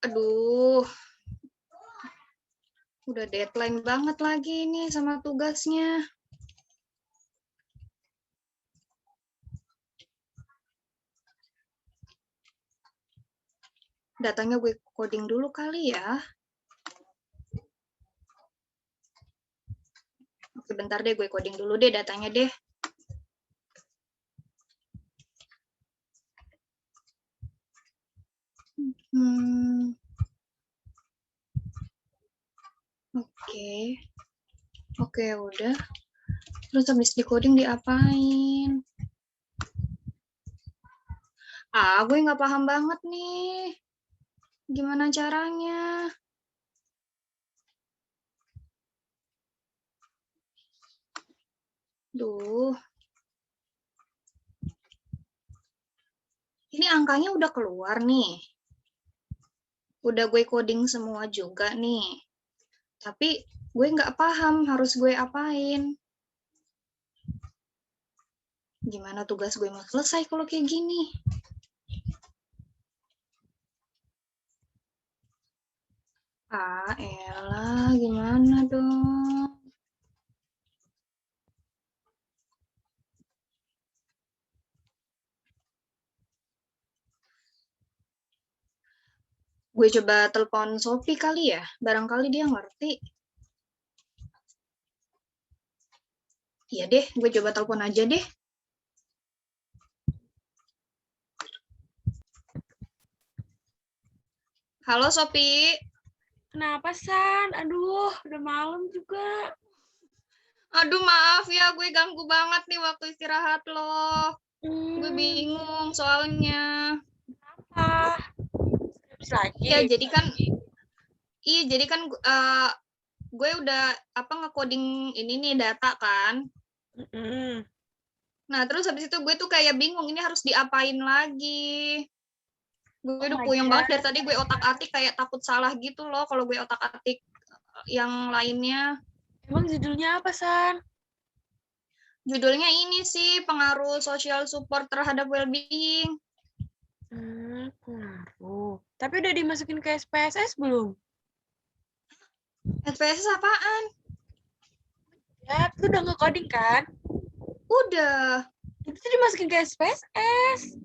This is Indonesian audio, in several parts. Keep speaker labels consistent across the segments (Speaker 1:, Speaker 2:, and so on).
Speaker 1: Aduh, udah deadline banget lagi nih sama tugasnya. Datanya gue coding dulu kali ya. Oke, bentar deh, gue coding dulu deh datanya deh. Oke, udah. Terus habis di coding diapain? Gue nggak paham banget nih. Gimana caranya? Duh. Ini angkanya udah keluar nih. Udah gue coding semua juga nih. Tapi gue nggak paham harus gue apain. Gimana tugas gue mau selesai kalau kayak gini? Elah, gimana dong? Gue coba telepon Sophie kali ya, barangkali dia ngerti. Iya deh, gue coba telepon aja deh. Halo Sophie.
Speaker 2: Kenapa, San? Aduh, udah malam juga.
Speaker 1: Aduh maaf ya, gue ganggu banget nih waktu istirahat lo. Gue bingung soalnya.
Speaker 2: Apa? Habis lagi?
Speaker 1: Ya jadi kan gue udah nge-coding ini nih data kan. Nah terus habis itu gue tuh kayak bingung ini harus diapain lagi. Gue udah puyeng banget dari tadi, gue otak-atik kayak takut salah gitu loh kalau gue otak-atik yang lainnya.
Speaker 2: Emang judulnya apa, San?
Speaker 1: Judulnya ini sih, pengaruh social support terhadap well-being.
Speaker 2: Pengaruh. Tapi udah dimasukin ke SPSS belum?
Speaker 1: SPSS apaan?
Speaker 2: Ya, itu udah nge-coding kan?
Speaker 1: Udah.
Speaker 2: Itu tuh dimasukin ke SPSS.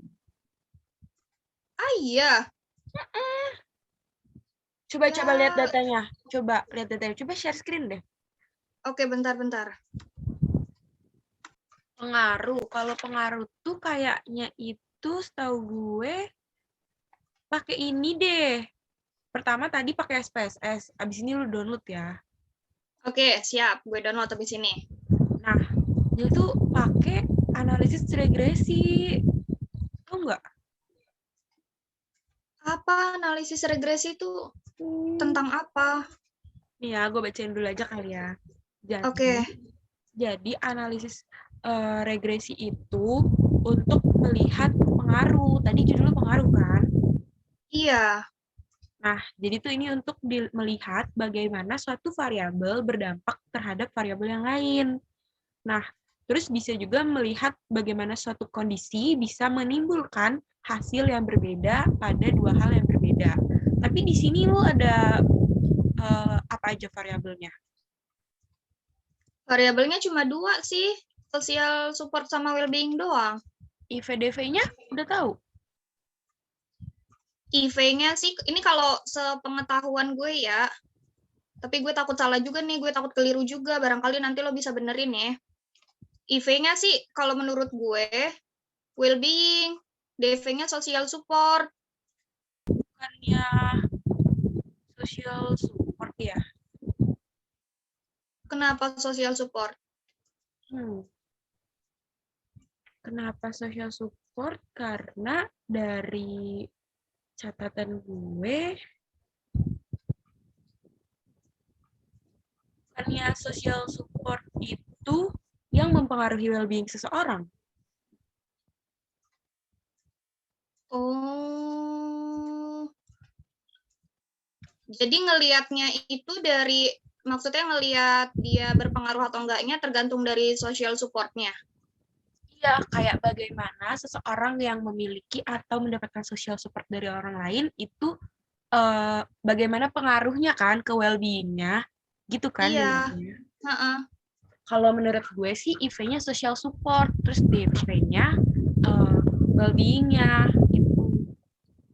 Speaker 1: Iya.
Speaker 2: Coba lihat datanya. Coba lihat datanya. Coba share screen deh.
Speaker 1: Oke, bentar.
Speaker 2: Pengaruh. Kalau pengaruh tuh kayaknya itu setahu gue pakai ini deh. Pertama tadi pakai SPSS. Abis ini lu download ya.
Speaker 1: Oke, siap. Gue download habis ini.
Speaker 2: Nah, dia tuh pakai analisis regresi. Tahu nggak?
Speaker 1: Apa analisis regresi itu tentang apa?
Speaker 2: Nih ya, gue bacain dulu aja kali ya.
Speaker 1: Oke.
Speaker 2: Jadi analisis regresi itu untuk melihat pengaruh. Tadi judulnya pengaruh kan?
Speaker 1: Iya.
Speaker 2: Nah, jadi tuh ini untuk melihat bagaimana suatu variabel berdampak terhadap variabel yang lain. Nah, terus bisa juga melihat bagaimana suatu kondisi bisa menimbulkan hasil yang berbeda pada dua hal yang berbeda. Tapi di sini lo ada apa aja variabelnya?
Speaker 1: Variabelnya cuma 2 sih. Social support sama well-being doang.
Speaker 2: IVDV-nya udah tahu?
Speaker 1: IV-nya sih, ini kalau sepengetahuan gue ya. Tapi gue takut salah juga nih, gue takut keliru juga. Barangkali nanti lo bisa benerin ya. IV-nya sih, kalau menurut gue, well-being. DV-nya social support.
Speaker 2: Bukannya social support ya?
Speaker 1: Kenapa social support?
Speaker 2: Kenapa social support? Karena dari catatan gue, bukannya social support itu yang mempengaruhi well-being seseorang.
Speaker 1: Oh. Jadi ngelihatnya itu dari, maksudnya ngelihat dia berpengaruh atau enggaknya tergantung dari social support-nya.
Speaker 2: Iya, kayak bagaimana seseorang yang memiliki atau mendapatkan social support dari orang lain itu bagaimana pengaruhnya kan ke well-being-nya, gitu kan
Speaker 1: Iya.
Speaker 2: nilainya.
Speaker 1: Heeh.
Speaker 2: Kalau menurut gue sih IV-nya social support, terus DP-nya well-being-nya gitu.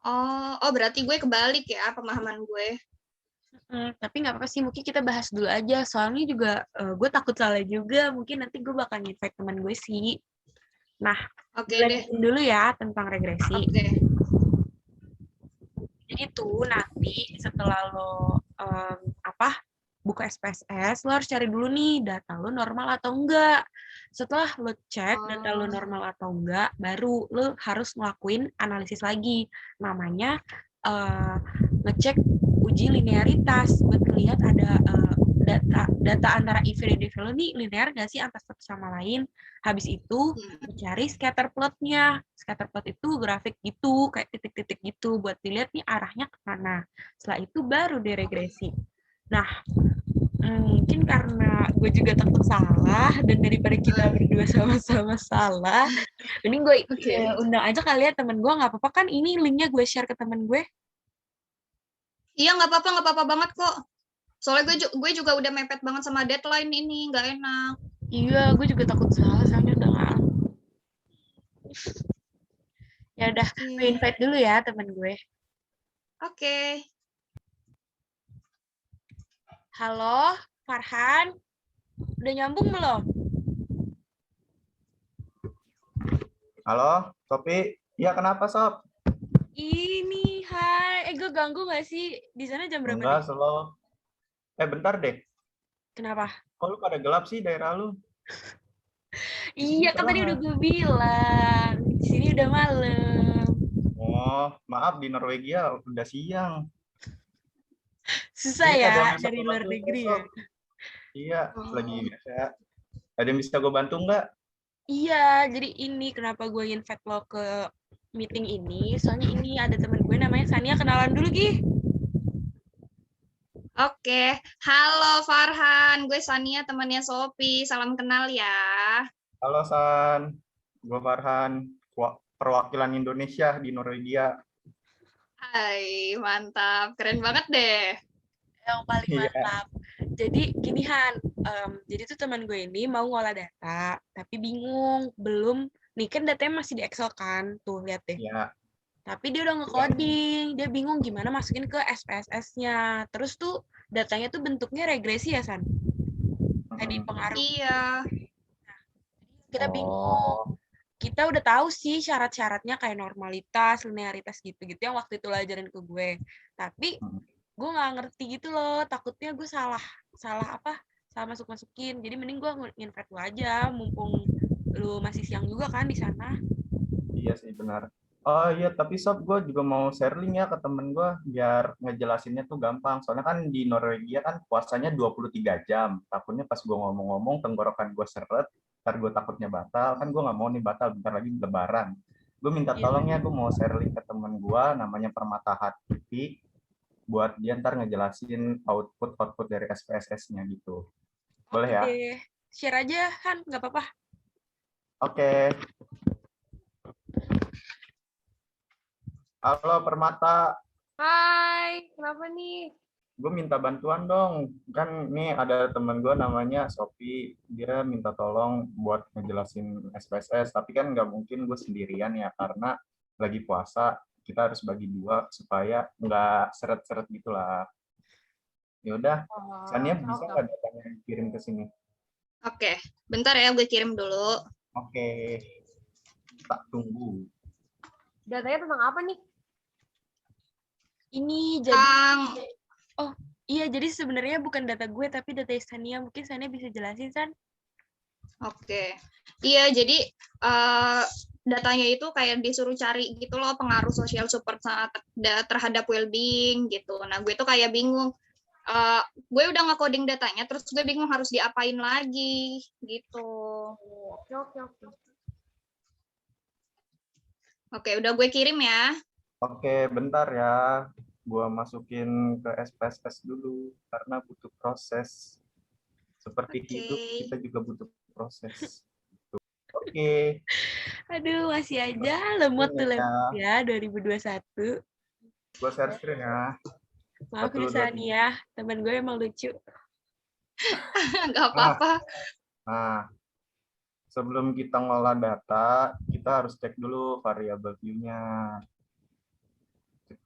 Speaker 1: Oh, berarti gue kebalik ya pemahaman gue.
Speaker 2: Tapi nggak apa-apa sih, mungkin kita bahas dulu aja. Soalnya juga gue takut salah juga, mungkin nanti gue bakal invite teman gue sih. Nah,
Speaker 1: Oke deh.
Speaker 2: jelasin dulu ya tentang regresi.
Speaker 1: Oke.
Speaker 2: Jadi tuh nanti setelah lo buka SPSS, lo harus cari dulu nih data lo normal atau enggak. Setelah lo cek data lo
Speaker 1: Oh.
Speaker 2: normal atau enggak, baru lo harus ngelakuin analisis lagi. Namanya ngecek uji linearitas buat lihat ada data antara IV dan DV lo nih linear nggak sih antara satu sama lain. Habis itu dicari scatter plot-nya. Scatter plot itu grafik gitu, kayak titik-titik gitu buat dilihat nih arahnya kemana. Setelah itu baru diregresi. Nah, mungkin karena gue juga takut salah dan daripada kita berdua sama-sama salah, mending gue
Speaker 1: Oke.
Speaker 2: undang aja kali ya temen gue, nggak apa-apa kan ini linknya gue share ke temen gue.
Speaker 1: Iya, nggak apa-apa banget kok. Soalnya gue juga udah mepet banget sama deadline ini, nggak enak.
Speaker 2: Iya, gue juga takut salah, soalnya udah nggak. Ya udah, gue
Speaker 1: Oke.
Speaker 2: invite dulu ya temen gue.
Speaker 1: Oke.
Speaker 2: Halo, Farhan, udah nyambung belum?
Speaker 3: Halo, Sopi. Iya, kenapa, Sob?
Speaker 2: Ini, hai. Gue ganggu nggak sih? Di sana jam berapa nih?
Speaker 3: Enggak, slow. Bentar deh.
Speaker 2: Kenapa?
Speaker 3: Kok lu pada gelap sih daerah lu? Di sini
Speaker 2: Iya, kan tadi udah
Speaker 3: terang.
Speaker 2: gue bilang. Di sini udah malam.
Speaker 3: Oh, maaf, di Norwegia udah siang.
Speaker 2: Susah
Speaker 3: Ini
Speaker 2: ya
Speaker 3: ada yang bisa
Speaker 2: dari
Speaker 3: gue
Speaker 2: luar
Speaker 3: bantu nggak,
Speaker 2: negeri ya?
Speaker 3: Sob? Iya, lagi
Speaker 1: Oh.
Speaker 3: biasa. Ada yang bisa gue bantu nggak?
Speaker 2: Iya, jadi ini kenapa gue invite lo ke meeting ini. Soalnya ini ada temen gue namanya Sania, kenalan dulu, Gi.
Speaker 1: Oke. Halo Farhan, gue Sania temannya Sopi. Salam kenal ya.
Speaker 3: Halo, San. Gue Farhan, perwakilan Indonesia di Norwegia.
Speaker 1: Hai, mantap. Keren banget deh.
Speaker 2: Yang paling
Speaker 3: Iya,
Speaker 2: mantap. Jadi gini Han, jadi tuh teman gue ini mau ngolah data, tapi bingung, belum, nih kan datanya masih di Excel kan, tuh lihat deh.
Speaker 3: iya.
Speaker 2: Tapi dia udah nge-coding, dia bingung gimana masukin ke SPSS-nya. Terus tuh datanya tuh bentuknya regresi ya San, kayak dipengaruhi.
Speaker 1: Iya.
Speaker 2: Kita bingung.
Speaker 3: Oh,
Speaker 2: Kita udah tahu sih syarat-syaratnya kayak normalitas, linearitas gitu-gitu yang waktu itu lo ajarin ke gue. Tapi gue nggak ngerti gitu loh, takutnya gue salah masuk-masukin. Jadi mending gue nginvite lu aja, mumpung lu masih siang juga kan di sana.
Speaker 3: iya sih benar. Oh iya, tapi Sob, gue juga mau share link ya ke temen gue biar ngejelasinnya tuh gampang. Soalnya kan di Norwegia kan puasanya 23 jam. Takutnya pas gue ngomong-ngomong tenggorokan gue seret, ntar gue takutnya batal. Kan gue nggak mau nih batal, bentar lagi lebaran. Gue minta
Speaker 2: Iya
Speaker 3: tolong ya,
Speaker 2: benar.
Speaker 3: gue mau share link ke temen gue namanya Permata Hati buat dia ntar ngejelasin output dari SPSS-nya gitu. Boleh
Speaker 2: Oke
Speaker 3: ya?
Speaker 2: deh. Share aja, Han. Nggak apa-apa.
Speaker 3: Oke. Halo Permata.
Speaker 4: Hai, kenapa nih?
Speaker 3: Gue minta bantuan dong. Kan nih ada temen gue namanya Sopi, dia minta tolong buat ngejelasin SPSS, tapi kan nggak mungkin gue sendirian ya, karena lagi puasa, kita harus bagi dua supaya nggak seret-seret gitulah. Ya udah, Sania bisa
Speaker 4: Oke,
Speaker 3: nggak datanya kirim ke sini?
Speaker 1: Oke. Bentar ya, gue kirim dulu.
Speaker 3: Oke, tak tunggu.
Speaker 4: datanya tentang apa nih?
Speaker 2: Ini jadi,
Speaker 1: Kang,
Speaker 2: iya jadi sebenarnya bukan data gue, tapi data Sania. Mungkin Sania bisa jelasin, San?
Speaker 1: oke. Iya, jadi datanya itu kayak disuruh cari gitu loh pengaruh social support terhadap well-being gitu. Nah, gue tuh kayak bingung. Gue udah nge-coding datanya, terus gue bingung harus diapain lagi gitu.
Speaker 4: Oke.
Speaker 1: Oke, udah gue kirim ya.
Speaker 3: Oke, bentar ya. Gua masukin ke SPSS dulu karena butuh proses. Seperti hidup,
Speaker 1: Oke.
Speaker 3: kita juga butuh proses. Oke.
Speaker 2: Aduh, masih aja lemot tuh
Speaker 3: Ini ya.
Speaker 2: laptop ya, 2021.
Speaker 3: Gue share screen ya.
Speaker 2: Maaf
Speaker 3: 1,
Speaker 2: nih
Speaker 3: 2, 3.
Speaker 2: Sania, temen gue emang lucu.
Speaker 1: Nggak apa-apa.
Speaker 3: Nah, sebelum kita ngolah data, kita harus cek dulu variabel view-nya.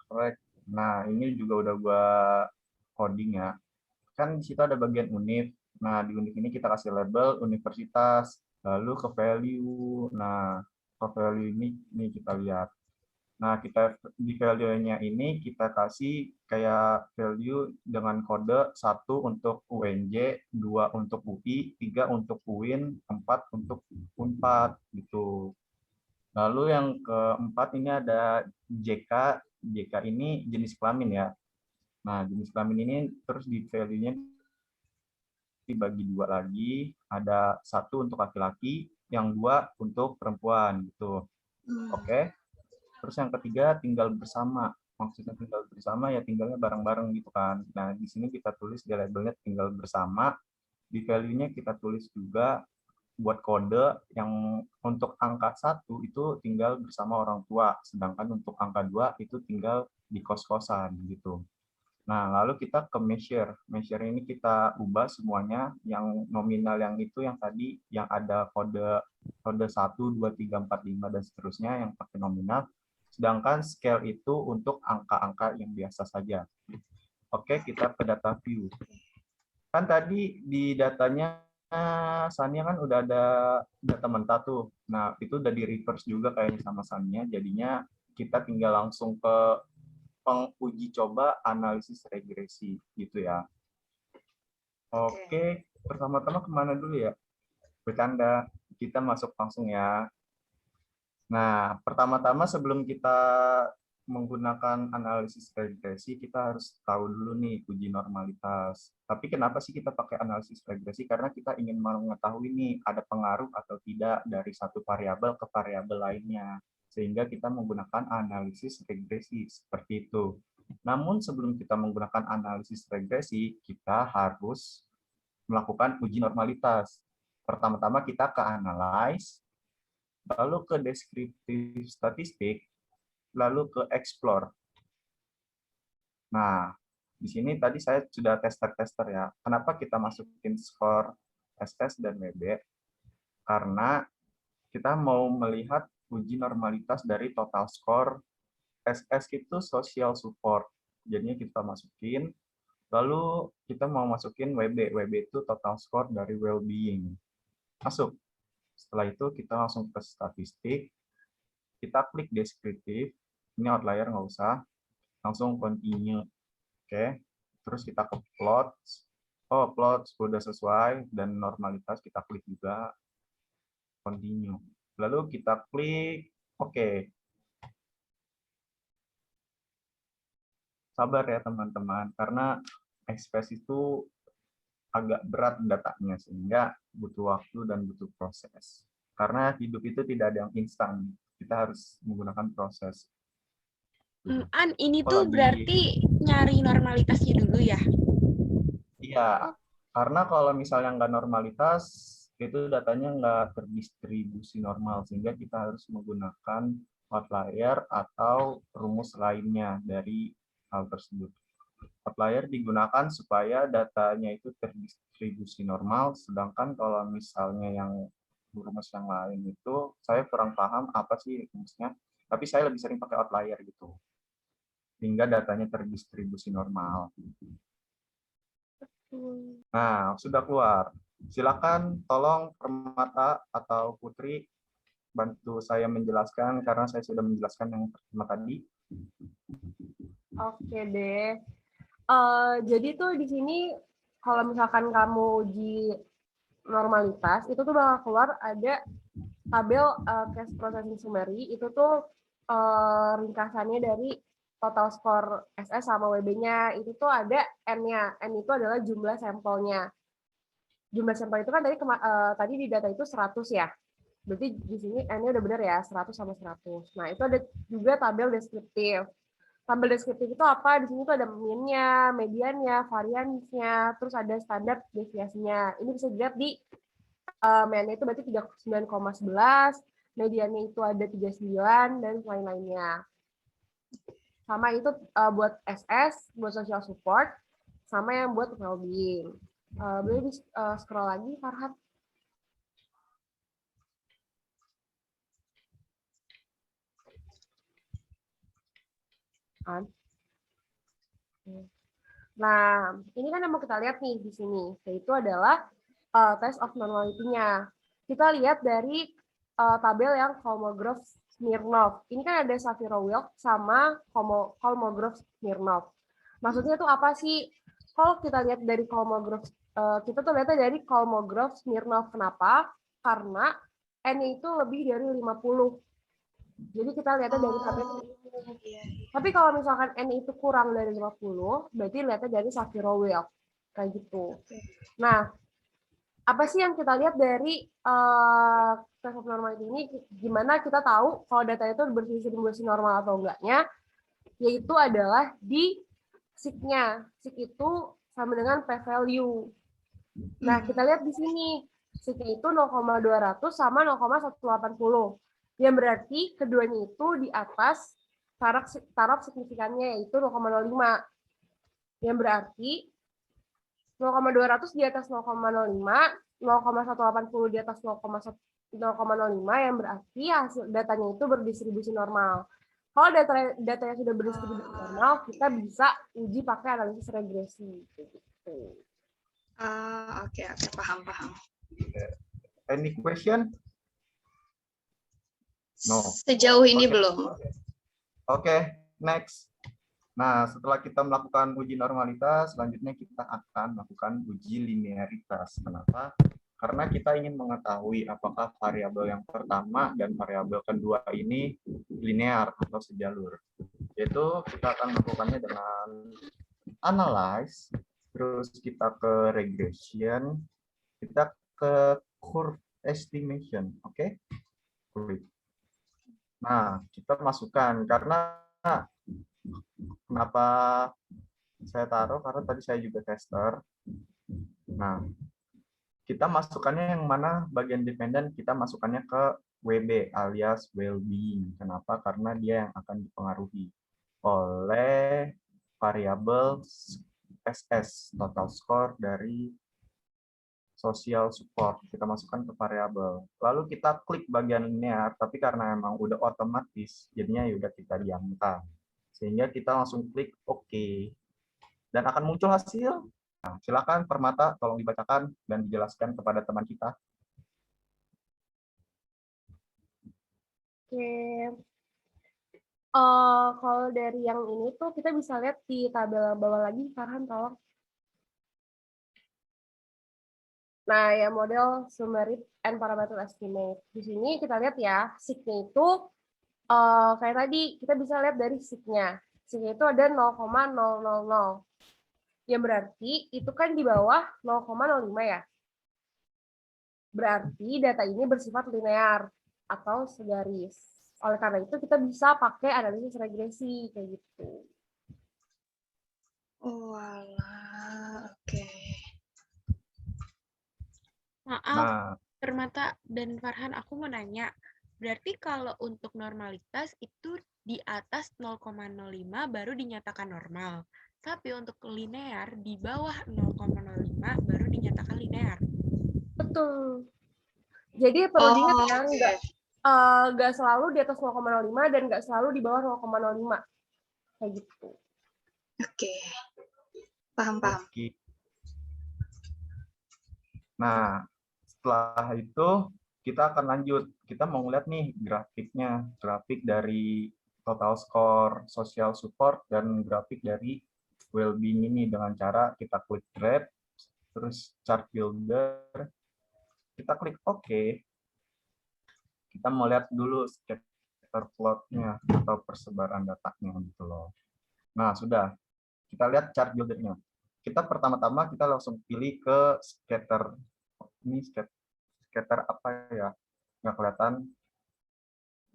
Speaker 3: Correct. Nah, ini juga udah gua coding ya. Kan di situ ada bagian univ. Nah, di univ ini kita kasih label universitas, lalu ke value. Nah, ke value ini kita lihat. Nah, kita di value-nya ini kita kasih kayak value dengan kode 1 untuk UNJ, 2 untuk UI, 3 untuk UIN, 4 untuk UNPAD gitu. Lalu yang keempat ini ada JK. JK ini jenis kelamin ya. Nah, jenis kelamin ini terus di value-nya dibagi 2 lagi. Ada 1 untuk laki-laki, yang 2 untuk perempuan gitu. Oke. Terus yang ketiga tinggal bersama. Maksudnya tinggal bersama ya tinggalnya bareng-bareng gitu kan. Nah, di sini kita tulis di labelnya tinggal bersama. Di value-nya kita tulis juga buat kode yang untuk angka 1 itu tinggal bersama orang tua, sedangkan untuk angka 2 itu tinggal di kos-kosan gitu. Nah, lalu kita ke measure. Measure ini kita ubah semuanya yang nominal yang itu yang tadi yang ada kode 1, 2, 3, 4, 5 dan seterusnya yang pakai nominal. Sedangkan scale itu untuk angka-angka yang biasa saja. Oke, kita ke data view. Kan tadi di datanya Sania kan udah ada data mentah tuh. Nah, itu udah di reverse juga kayaknya sama Sania. Jadinya kita tinggal langsung ke penguji coba analisis regresi gitu ya. Oke, pertama-tama kemana dulu ya? Bercanda. Kita masuk langsung ya. Nah, pertama-tama sebelum kita menggunakan analisis regresi, kita harus tahu dulu nih uji normalitas. Tapi kenapa sih kita pakai analisis regresi? Karena kita ingin mengetahui nih ada pengaruh atau tidak dari satu variabel ke variabel lainnya. Sehingga kita menggunakan analisis regresi seperti itu. Namun sebelum kita menggunakan analisis regresi, kita harus melakukan uji normalitas. Pertama-tama kita ke analyze, lalu ke deskriptif statistik, lalu ke explore. Nah, di sini tadi saya sudah tester-tester ya. Kenapa kita masukin skor SS dan WB? Karena kita mau melihat uji normalitas dari total skor. SS itu social support. Jadinya kita masukin. Lalu kita mau masukin WB. WB itu total score dari well-being. Masuk. Setelah itu kita langsung ke statistik. Kita klik deskriptif. Ini outlier nggak usah. Langsung continue. Oke. Terus kita ke plot. Oh, plot sudah sesuai. Dan normalitas kita klik juga. Continue. Lalu kita klik oke. Sabar ya teman-teman. Karena Express itu agak berat datanya. Sehingga butuh waktu dan butuh proses. Karena hidup itu tidak ada yang instan. Kita harus menggunakan proses.
Speaker 2: An, ini tuh berarti nyari normalitasnya dulu ya?
Speaker 3: Iya, karena kalau misalnya nggak normalitas, itu datanya nggak terdistribusi normal, sehingga kita harus menggunakan outlier atau rumus lainnya dari hal tersebut. Outlier digunakan supaya datanya itu terdistribusi normal, sedangkan kalau misalnya yang rumus yang lain itu, saya kurang paham apa sih rumusnya, tapi saya lebih sering pakai outlier gitu. Hingga datanya terdistribusi normal. Nah, sudah keluar. Silakan tolong Permata atau Putri bantu saya menjelaskan karena saya sudah menjelaskan yang pertama tadi.
Speaker 4: Oke deh. Jadi tuh di sini kalau misalkan kamu uji normalitas, itu tuh bakal keluar ada tabel cash processing summary. Itu tuh ringkasannya dari total skor SS sama WB-nya. Itu tuh ada N-nya. N itu adalah jumlah sampelnya. Jumlah sampel itu kan tadi di data itu 100 ya. Berarti di sini N-nya udah benar ya, 100 sama 100. Nah, itu ada juga tabel deskriptif. Tabel deskriptif itu apa? Di sini tuh ada mean-nya, mediannya, variansnya, terus ada standar deviasinya. Ini bisa dilihat di mean-nya itu berarti 39,11, mediannya itu ada 39, dan lain-lainnya. sama itu buat SS, buat social support, sama yang buat well-being. Boleh scroll lagi, Farhat. Nah, ini kan yang mau kita lihat nih di sini, yaitu adalah test of normality-nya. Kita lihat dari tabel yang Kolmogorov-Smirnov. Ini kan ada Shapiro-Wilk sama Kolmogorov-Smirnov. Maksudnya itu apa sih? Kalau kita lihat dari kita tuh lihatnya dari Kolmogorov-Smirnov. Kenapa? Karena N-nya itu lebih dari 50. Jadi kita lihatnya dari tabel. Tapi kalau misalkan N itu kurang dari 50, berarti lihatnya dari Shapiro-Wilk. Kayak gitu. Nah, apa sih yang kita lihat dari test of normality ini? Gimana kita tahu kalau data itu berdistribusi normal atau enggaknya? Yaitu adalah di sig-nya. Sig itu sama dengan p-value. Nah, kita lihat di sini. Sig-nya itu 0,200 sama 0,180. Yang berarti keduanya itu di atas taraf signifikannya, yaitu 0,05. Yang berarti 0,200 di atas 0,05, 0,180 di atas 0,05, yang berarti hasil datanya itu berdistribusi normal. Kalau datanya sudah berdistribusi normal, kita bisa uji pakai analisis regresi.
Speaker 1: Oke, paham.
Speaker 3: Any question? No.
Speaker 1: Sejauh ini belum.
Speaker 3: Oke, next. Nah, setelah kita melakukan uji normalitas, selanjutnya kita akan melakukan uji linearitas. Kenapa? Karena kita ingin mengetahui apakah variabel yang pertama dan variabel kedua ini linear atau sejalur. Yaitu kita akan melakukannya dengan analyze, terus kita ke regression, kita ke curve estimation, oke? Nah, kita masukkan karena kenapa saya taruh, karena tadi saya juga tester. Nah, kita masukkannya yang mana bagian dependen, kita masukkannya ke WB alias well-being. Kenapa? Karena dia yang akan dipengaruhi oleh variabel SS, total score dari social support. Kita masukkan ke variabel. Lalu kita klik bagian linear, tapi karena emang udah otomatis, jadinya ya udah kita diamkan. Sehingga kita langsung klik OK. Dan akan muncul hasil. Nah, silakan Permata, tolong dibacakan dan dijelaskan kepada teman kita.
Speaker 4: Oke. Kalau dari yang ini tuh kita bisa lihat di tabel bawah lagi, Farhan tolong. Nah, ya model summary and parameter estimate. Di sini kita lihat ya, sig-nya itu kayak tadi kita bisa lihat dari sig-nya. Sig-nya itu ada 0,000. Yang berarti itu kan di bawah 0,05 ya. Berarti data ini bersifat linear atau segaris. Oleh karena itu kita bisa pakai analisis regresi kayak gitu.
Speaker 1: Oh, alah. Oke.
Speaker 2: Maaf, Permata dan Farhan, aku mau nanya. Berarti kalau untuk normalitas itu di atas 0,05 baru dinyatakan normal. Tapi untuk linear di bawah 0,05 baru dinyatakan linear.
Speaker 4: Betul. Jadi perlu diingat ya, nggak selalu di atas 0,05 dan nggak selalu di bawah 0,05. Kayak gitu.
Speaker 1: Oke. Paham.
Speaker 3: Oke. Nah, setelah itu kita akan lanjut. Kita mau ngeliat nih grafiknya, grafik dari total score, social support, dan grafik dari well-being ini dengan cara kita klik graph, terus chart builder, kita klik OK. Kita mau lihat dulu scatter plot-nya atau persebaran datanya gitu loh. Nah, sudah. Kita lihat chart builder-nya. Kita pertama-tama kita langsung pilih ke scatter. Ini scatter apa ya? Nggak kelihatan.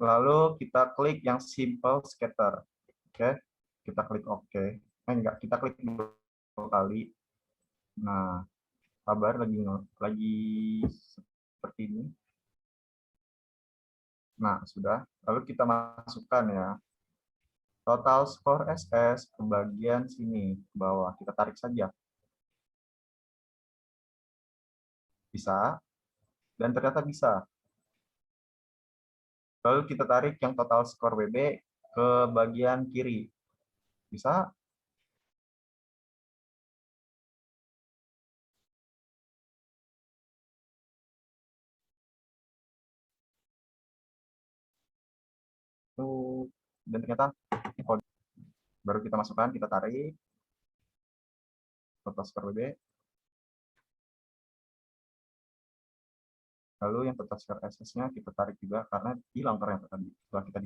Speaker 3: Lalu kita klik yang simple scatter. Oke. Kita klik OK. Enggak, kita klik 2 kali. Nah, kabar lagi seperti ini. Nah, sudah. Lalu kita masukkan ya. Total skor SS ke bagian sini, ke bawah. Kita tarik saja. Bisa. Dan ternyata bisa. Lalu kita tarik yang total skor WB ke bagian kiri. Bisa? Tuh. Dan ternyata baru kita masukkan, kita tarik total skor WB. Lalu yang total skor SS-nya kita tarik juga karena hilang ternyata tadi setelah kita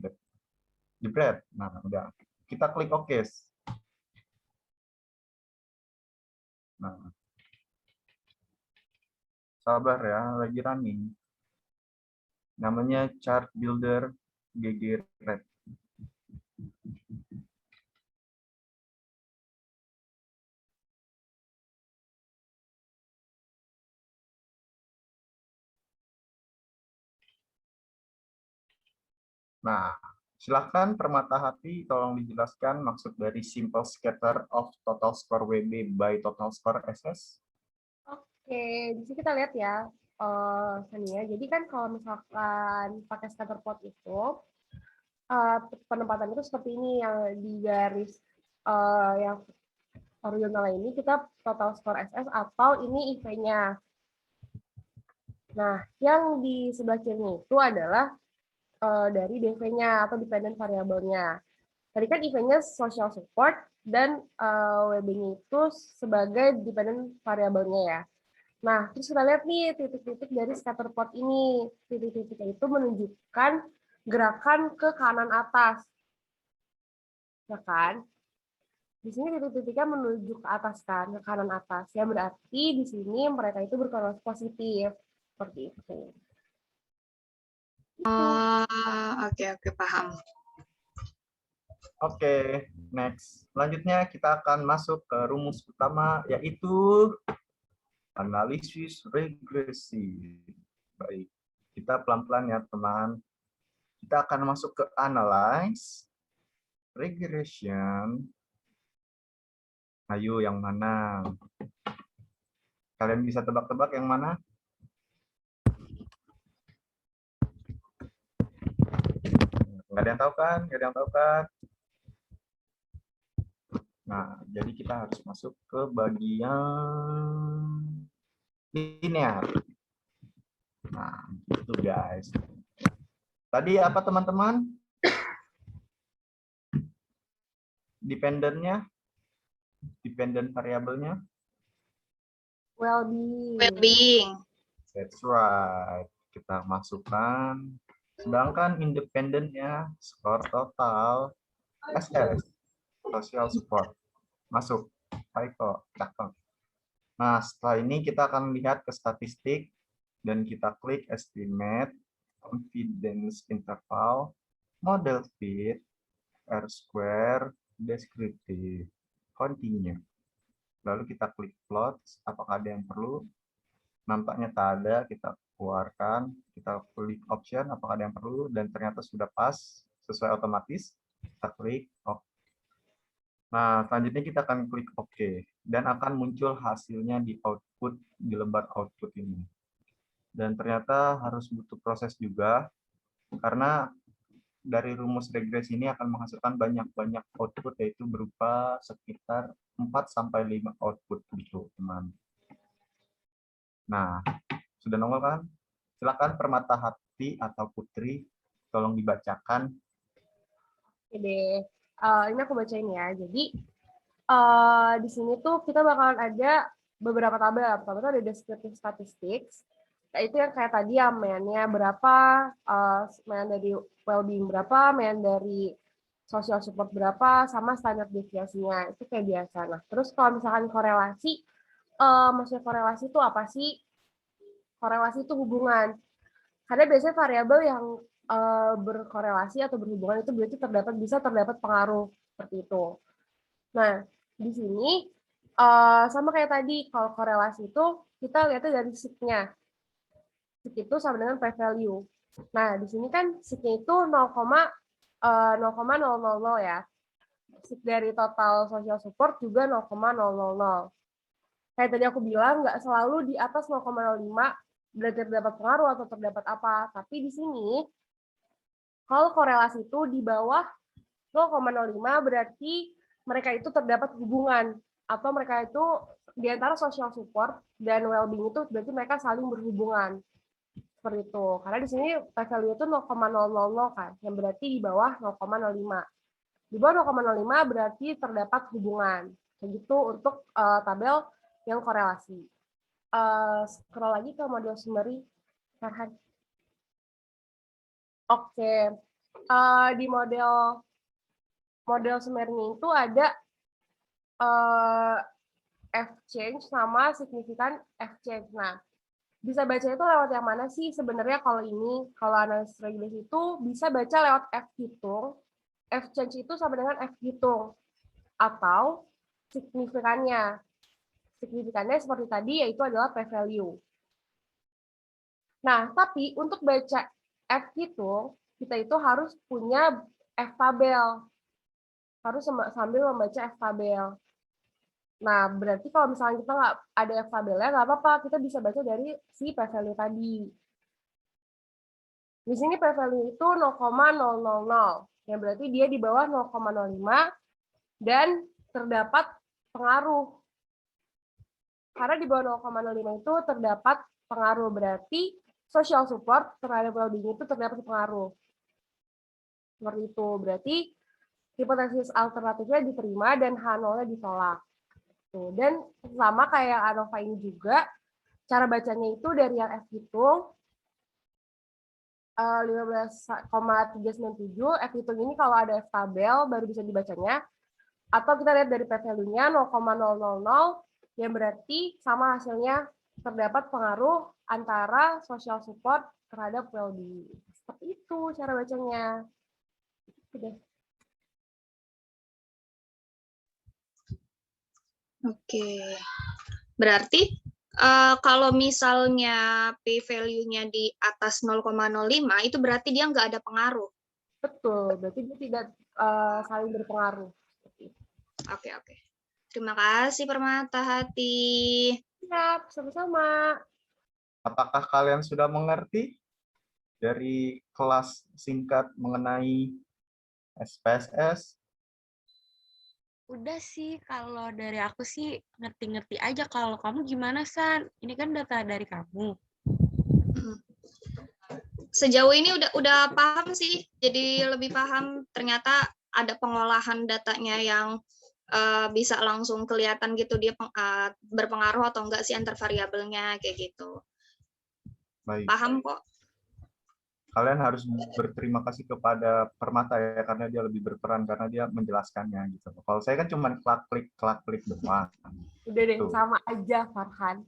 Speaker 3: jebret. Nah, udah. Kita klik OK. Nah, sabar ya, lagi running. Namanya Chart Builder GG Red. Nah, silakan Permata Hati tolong dijelaskan maksud dari simple scatter of total score WB by total score SS.
Speaker 4: Oke, di sini kita lihat ya, Sania. Jadi kan kalau misalkan pakai scatter plot itu, penempatan itu seperti ini yang di garis yang horizontal ini kita total score SS atau ini IV-nya. Nah, yang di sebelah kiri itu adalah dari DV-nya atau dependent variable-nya. Tadi kan IV-nya social support dan WB-nya itu sebagai dependent variable-nya ya. Nah, terus kita lihat nih titik-titik dari scatter plot ini. Titik-titiknya itu menunjukkan gerakan ke kanan atas. Ya kan? Di sini titik-titiknya menuju ke atas kan, ke kanan atas. Ya berarti di sini mereka itu berkorelasi positif. Seperti itu.
Speaker 1: Oke, paham.
Speaker 3: Oke, next. Selanjutnya kita akan masuk ke rumus utama, yaitu analisis regresi. Baik, kita pelan-pelan ya teman. Kita akan masuk ke analyze, regression. Ayo yang mana? Kalian bisa tebak-tebak yang mana? Nggak ada yang tahu kan? Nggak ada yang tahu kan? Nah, jadi kita harus masuk ke bagian linear. Nah, itu guys. Tadi apa teman-teman? Dependent-nya? Dependent variabelnya?
Speaker 4: Well-being.
Speaker 1: Well-being.
Speaker 3: That's right. Kita masukkan. Sedangkan independent-nya skor total SS. Social support. Masuk. Baik kok. Cakep. Nah, setelah ini kita akan lihat ke statistik dan kita klik estimate, confidence interval, model fit, R-square, descriptive, continue. Lalu kita klik plot, apakah ada yang perlu? Nampaknya tak ada, kita keluarkan, kita klik option, apakah ada yang perlu, dan ternyata sudah pas, sesuai otomatis, kita klik OK. Nah, selanjutnya kita akan klik OK, dan akan muncul hasilnya di output, di lembar output ini. Dan ternyata harus butuh proses juga, karena dari rumus regresi ini akan menghasilkan banyak-banyak output, yaitu berupa sekitar 4-5 output gitu, teman. Nah, sudah nongol kan? Silakan Permata Hati atau Putri, tolong dibacakan.
Speaker 4: Oke deh. Ini aku bacain ya. Jadi di sini tuh kita bakalan ada beberapa tabel. Pertama itu ada descriptive statistics. Itu yang kayak tadi ya, mainnya berapa, main dari well-being berapa, main dari social support berapa, sama standar deviasinya. Itu kayak biasa. Nah, terus kalau misalkan korelasi, maksudnya korelasi itu apa sih? Korelasi itu hubungan. Karena biasanya variabel yang berkorelasi atau berhubungan itu berarti bisa terdapat pengaruh seperti itu. Nah, di sini sama kayak tadi, kalau korelasi itu kita lihatnya dari sig-nya. Sig itu sama dengan p-value. Nah, di sini kan sig-nya itu 0,000 ya. dari total social support juga 0,000. Kayak tadi aku bilang, nggak selalu di atas 0,05 berarti terdapat pengaruh atau terdapat apa. Tapi di sini, kalau korelasi itu di bawah 0,05 berarti mereka itu terdapat hubungan. Atau mereka itu di antara social support dan well-being itu berarti mereka saling berhubungan. Seperti itu. Karena di sini p-value itu 0,000 kan, yang berarti di bawah 0,05. Di bawah 0,05 berarti terdapat hubungan. Kayak gitu untuk tabel yang korelasi. Scroll lagi ke model summary, Farhan. Oke. Di model summary-nya itu ada F change sama signifikan F change. Nah, bisa baca itu lewat yang mana sih sebenarnya kalau ini? Kalau analisis regresi itu bisa baca lewat F hitung. F change itu sama dengan F hitung. Atau signifikannya. Signifikannya seperti tadi, yaitu adalah p-value. Nah, tapi untuk baca F hitung, kita itu harus punya F tabel. Harus sambil membaca F tabel. Nah, berarti kalau misalnya kita nggak ada F tabelnya, nggak apa-apa. Kita bisa baca dari si p-value tadi. Di sini p-value itu 0,000. Yang berarti dia di bawah 0,05 dan terdapat pengaruh. Karena di bawah 0,05 itu terdapat pengaruh, berarti social support terhadap well-being itu terdapat pengaruh. Seperti itu, berarti hipotesis alternatifnya diterima dan H0-nya ditolak. Dan sama kayak ANOVA ini juga, cara bacanya itu dari yang F hitung, 15,397, F hitung ini kalau ada F tabel baru bisa dibacanya, atau kita lihat dari p-value-nya 0,000, yang berarti sama hasilnya terdapat pengaruh antara social support terhadap well-being. Seperti itu cara bacanya. Oke.
Speaker 1: Oke. Berarti kalau misalnya p-value-nya di atas 0,05 itu berarti dia nggak ada pengaruh.
Speaker 4: Betul, berarti dia tidak saling berpengaruh.
Speaker 1: Oke. Terima kasih Permata Hati.
Speaker 4: Siap, sama-sama.
Speaker 3: Apakah kalian sudah mengerti dari kelas singkat mengenai SPSS?
Speaker 2: Udah sih, kalau dari aku sih ngerti-ngerti aja. Kalau kamu gimana, San? Ini kan data dari kamu.
Speaker 1: Sejauh ini udah paham sih, jadi lebih paham ternyata ada pengolahan datanya yang bisa langsung kelihatan gitu dia berpengaruh atau enggak sih antar variabelnya kayak gitu.
Speaker 3: Baik.
Speaker 1: Paham kok.
Speaker 3: Kalian harus berterima kasih kepada Permata ya, karena dia lebih berperan karena dia menjelaskannya gitu. Kalau saya kan cuma klik doang.
Speaker 4: Udah deh,
Speaker 3: Tuh.
Speaker 4: sama aja Farhan.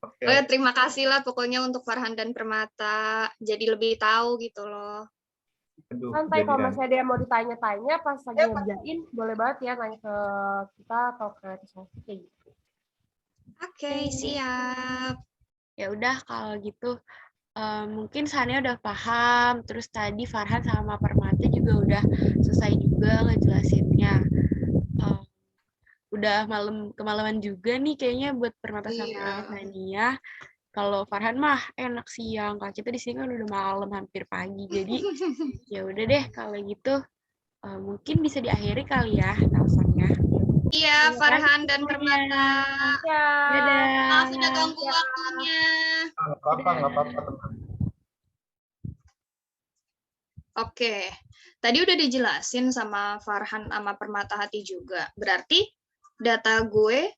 Speaker 3: Oke.
Speaker 1: Terima kasih lah pokoknya untuk Farhan dan Permata. Jadi lebih tahu gitu loh.
Speaker 3: Aduh,
Speaker 4: Santai, kalau
Speaker 3: jadian.
Speaker 4: masih ada yang mau ditanya-tanya pas lagi ngerjain, boleh banget ya nanya ke kita atau ke Sofi.
Speaker 1: Oke, siap.
Speaker 2: Ya udah kalau gitu mungkin Sania udah paham, terus tadi Farhan sama Permata juga udah selesai juga ngejelasinnya. Udah kemalaman juga nih kayaknya buat Permata sama Sania. Kalau Farhan mah enak siang, kalau kita di sini kan udah malam hampir pagi. Jadi ya udah deh kalau gitu mungkin bisa diakhiri kali ya alasannya.
Speaker 1: Iya, Farhan dan Permata.
Speaker 4: Ya.
Speaker 2: Dadah.
Speaker 1: Maaf udah ganggu waktunya.
Speaker 3: Nggak apa-apa.
Speaker 1: Oke, tadi udah dijelasin sama Farhan sama Permata Hati juga. Berarti data gue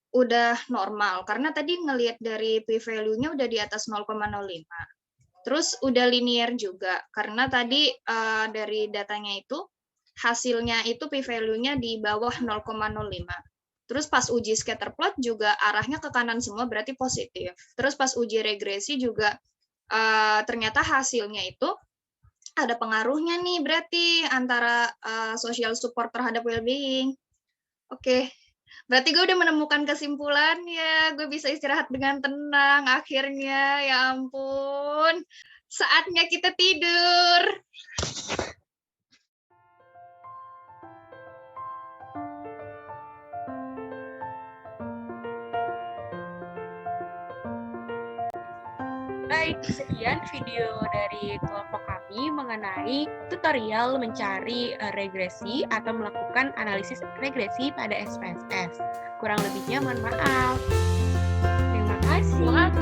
Speaker 1: udah normal, karena tadi ngelihat dari p-value-nya udah di atas 0,05. Terus udah linear juga, karena tadi dari datanya itu, hasilnya itu p-value-nya di bawah 0,05. Terus pas uji scatter plot juga arahnya ke kanan semua, berarti positif. Terus pas uji regresi juga ternyata hasilnya itu ada pengaruhnya nih berarti antara social support terhadap well-being. Oke, berarti gue udah menemukan kesimpulannya. Gue bisa istirahat dengan tenang akhirnya. Ya ampun, saatnya kita tidur.
Speaker 2: Baik, sekian video dari kelompok kami mengenai tutorial mencari regresi atau melakukan analisis regresi pada SPSS. Kurang lebihnya mohon maaf. Terima kasih.